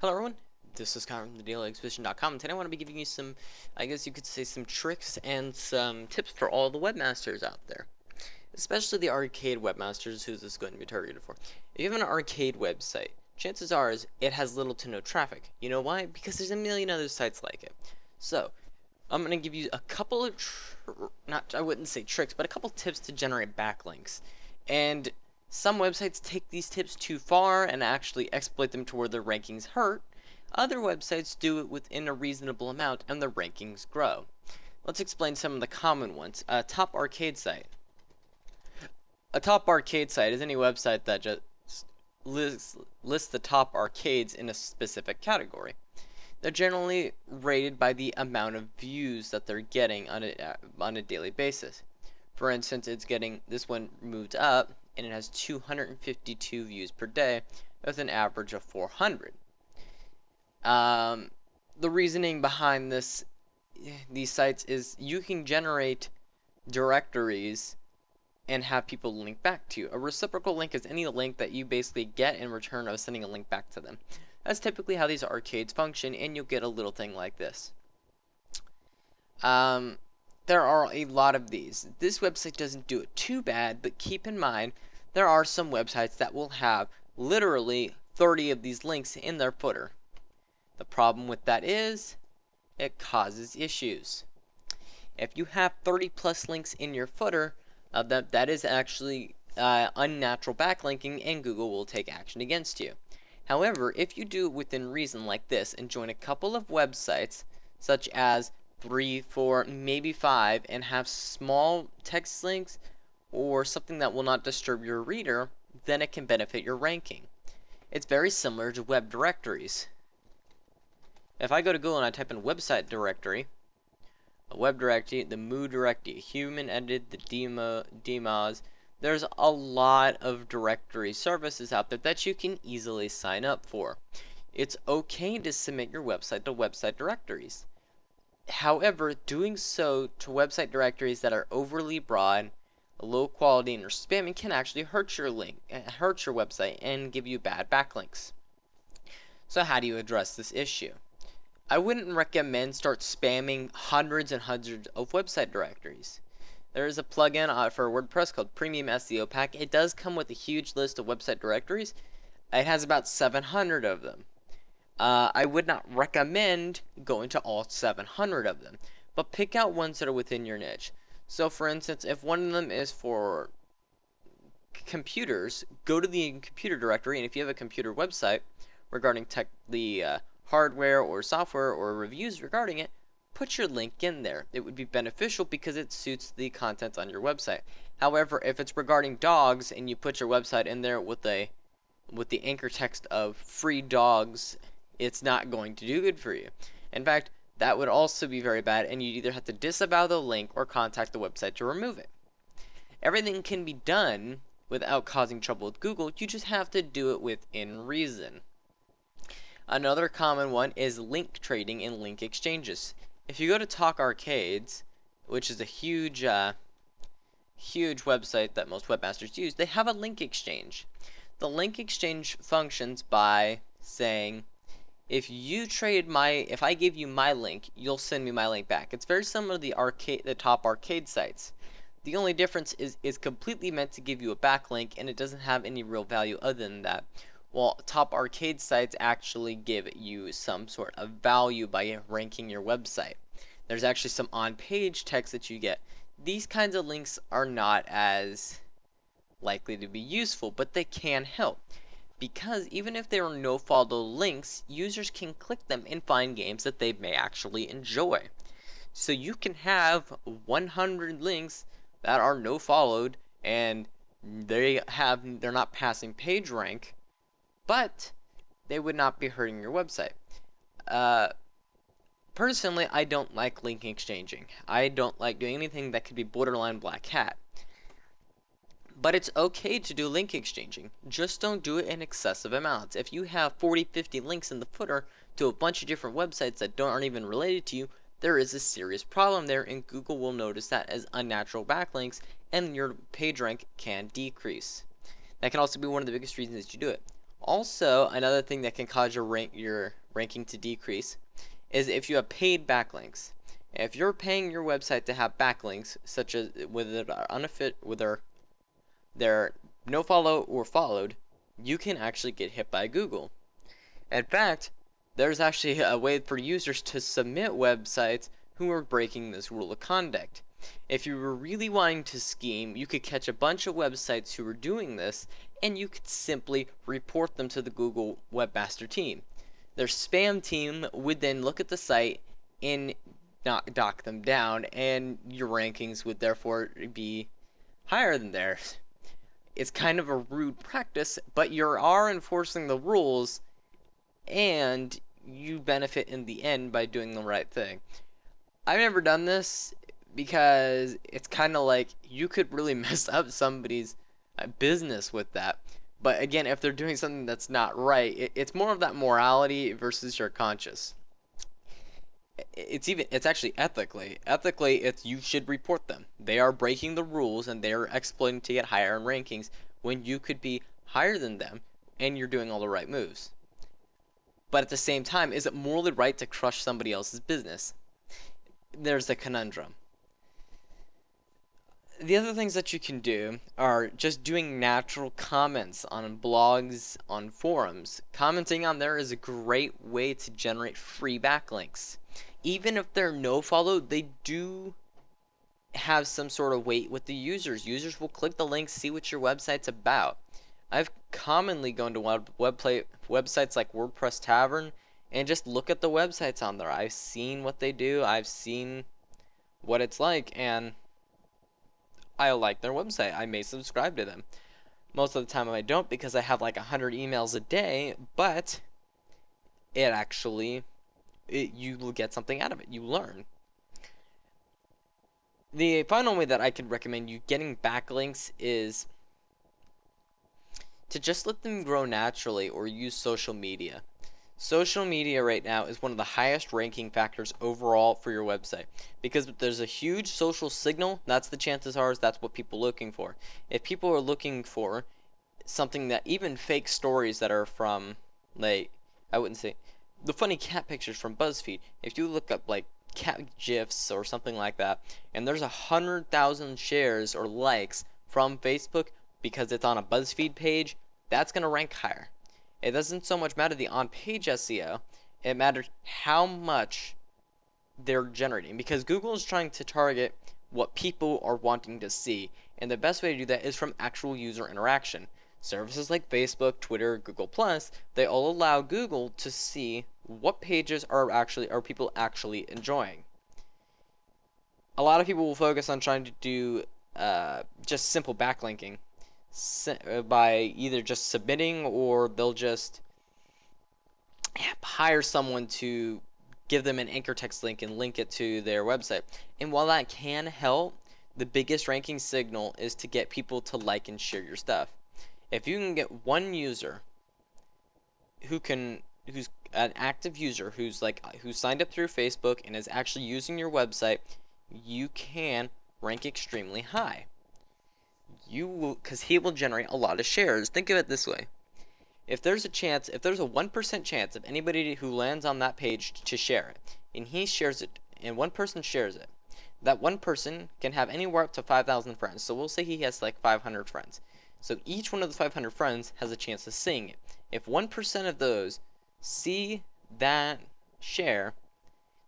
Hello everyone, this is Connor from thedailyexposition.com, and today I want to be giving you some, I guess you could say, some tricks and some tips for all the webmasters out there. Especially the arcade webmasters, who this is going to be targeted for. If you have an arcade website, chances are it has little to no traffic. You know why? Because there's a million other sites like it. So, I'm going to give you a couple of, I wouldn't say tricks, but a couple tips to generate backlinks. And some websites take these tips too far and actually exploit them to where their rankings hurt. Other websites do it within a reasonable amount and their rankings grow. Let's explain some of the common ones. Top arcade site. A top arcade site is any website that just lists the top arcades in a specific category. They're generally rated by the amount of views that they're getting on a daily basis. For instance, it's getting this one moved up, and it has 252 views per day, with an average of 400. The reasoning behind these sites is you can generate directories and have people link back to you. A reciprocal link is any link that you basically get in return of sending a link back to them. That's typically how these arcades function, and you'll get a little thing like this. There are a lot of these. This website doesn't do it too bad, but keep in mind there are some websites that will have literally 30 of these links in their footer. The problem with that is it causes issues. If you have 30 plus links in your footer, that is actually unnatural backlinking, and Google will take action against you. However, if you do it within reason like this and join a couple of websites, such as 3, 4, maybe 5, and have small text links or something that will not disturb your reader, then it can benefit your ranking. It's very similar to web directories. If I go to Google and I type in website directory, a web directory, the Moo directory, human edited, the DMOZ, there's a lot of directory services out there that you can easily sign up for. It's okay to submit your website to website directories. However, doing so to website directories that are overly broad, low quality, and are spamming can actually hurt your website and give you bad backlinks. So how do you address this issue? I wouldn't recommend start spamming hundreds and hundreds of website directories. There is a plugin for WordPress called Premium SEO Pack. It does come with a huge list of website directories. It has about 700 of them. I would not recommend going to all 700 of them, but pick out ones that are within your niche. So for instance, if one of them is for computers, go to the computer directory, and if you have a computer website regarding the hardware or software or reviews regarding it, put your link in there. It would be beneficial because it suits the content on your website. However, if it's regarding dogs and you put your website in there with the anchor text of free dogs, it's not going to do good for you. In fact, that would also be very bad, and you'd either have to disavow the link or contact the website to remove it. Everything can be done without causing trouble with Google. You just have to do it within reason. Another common one is link trading and link exchanges. If you go to Talk Arcades, which is a huge website that most webmasters use, they have a link exchange. The link exchange functions by saying, if I give you my link, you'll send me my link back. It's very similar to the top arcade sites. The only difference is it's completely meant to give you a backlink, and it doesn't have any real value other than that. While top arcade sites actually give you some sort of value by ranking your website. There's actually some on-page text that you get. These kinds of links are not as likely to be useful, but they can help. Because even if there are no follow links, users can click them and find games that they may actually enjoy. So you can have 100 links that are no followed, and they're not passing PageRank, but they would not be hurting your website. Personally, I don't like link exchanging. I don't like doing anything that could be borderline black hat. But it's okay to do link exchanging. Just don't do it in excessive amounts. If you have 40, 50 links in the footer to a bunch of different websites that aren't even related to you, there is a serious problem there, and Google will notice that as unnatural backlinks, and your page rank can decrease. That can also be one of the biggest reasons that you do it. Also, another thing that can cause your ranking to decrease is if you have paid backlinks. If you're paying your website to have backlinks, such as whether they're no follow or followed, you can actually get hit by Google. In fact, there's actually a way for users to submit websites who are breaking this rule of conduct. If you were really wanting to scheme, you could catch a bunch of websites who were doing this, and you could simply report them to the Google Webmaster team. Their spam team would then look at the site and not dock them down, and your rankings would therefore be higher than theirs. It's kind of a rude practice, but you are enforcing the rules, and you benefit in the end by doing the right thing. I've never done this because it's kind of like you could really mess up somebody's business with that. But again, if they're doing something that's not right, it's more of that morality versus your conscience. It's actually ethically it's you should report them. They are breaking the rules and they are exploiting to get higher in rankings when you could be higher than them and you're doing all the right moves. But at the same time, is it morally right to crush somebody else's business? There's the conundrum. The other things that you can do are just doing natural comments on blogs, on forums. Commenting on there is a great way to generate free backlinks. Even if they're no follow, they do have some sort of weight with the users. Users will click the link, see what your website's about. I've commonly gone to websites like WordPress Tavern and just look at the websites on there. I've seen what they do, I've seen what it's like, and I like their website. I may subscribe to them. Most of the time I don't because I have like 100 emails a day, but you will get something out of it. You learn. The final way that I could recommend you getting backlinks is to just let them grow naturally or use social media. Social media right now is one of the highest ranking factors overall for your website because there's a huge social signal. That's the chances are that's what people are looking for. If people are looking for something that even fake stories that are from, like, I wouldn't say the funny cat pictures from BuzzFeed, if you look up like cat gifs or something like that and there's 100,000 shares or likes from Facebook because it's on a BuzzFeed page, that's going to rank higher. It doesn't so much matter the on-page SEO, it matters how much they're generating because Google is trying to target what people are wanting to see, and the best way to do that is from actual user interaction. Services like Facebook, Twitter, Google+, they all allow Google to see what pages are people actually enjoying. A lot of people will focus on trying to do just simple backlinking by either just submitting or they'll just hire someone to give them an anchor text link and link it to their website. And while that can help, the biggest ranking signal is to get people to like and share your stuff. If you can get one user who's an active user who's signed up through Facebook and is actually using your website, you can rank extremely high. You will, because he will generate a lot of shares. Think of it this way. If there's a 1% chance of anybody who lands on that page to share it, and he shares it, and one person shares it, that one person can have anywhere up to 5,000 friends. So we'll say he has like 500 friends. So each one of the 500 friends has a chance of seeing it. If 1% of those see that share,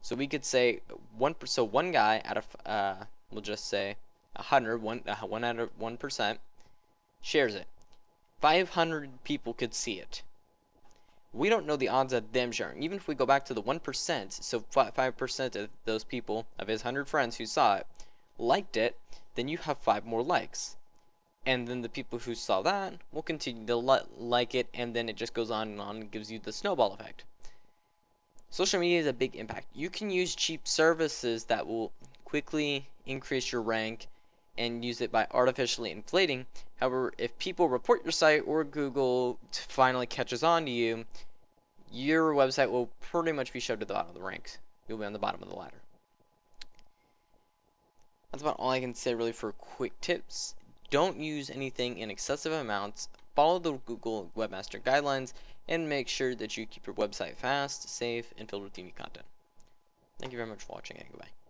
so we could say one guy out of we'll just say 100, one out of 1% shares it. 500 people could see it. We don't know the odds of them sharing. Even if we go back to the 1%, so 5% of those people, of his 100 friends who saw it, liked it, then you have 5 more likes. And then the people who saw that will continue to like it, and then it just goes on and gives you the snowball effect. Social media is a big impact. You can use cheap services that will quickly increase your rank and use it by artificially inflating. However, if people report your site or Google finally catches on to you, your website will pretty much be shoved to the bottom of the ranks. You'll be on the bottom of the ladder. That's about all I can say really for quick tips. Don't use anything in excessive amounts. follow the Google Webmaster Guidelines, and make sure that you keep your website fast, safe, and filled with unique content. Thank you very much for watching, and goodbye.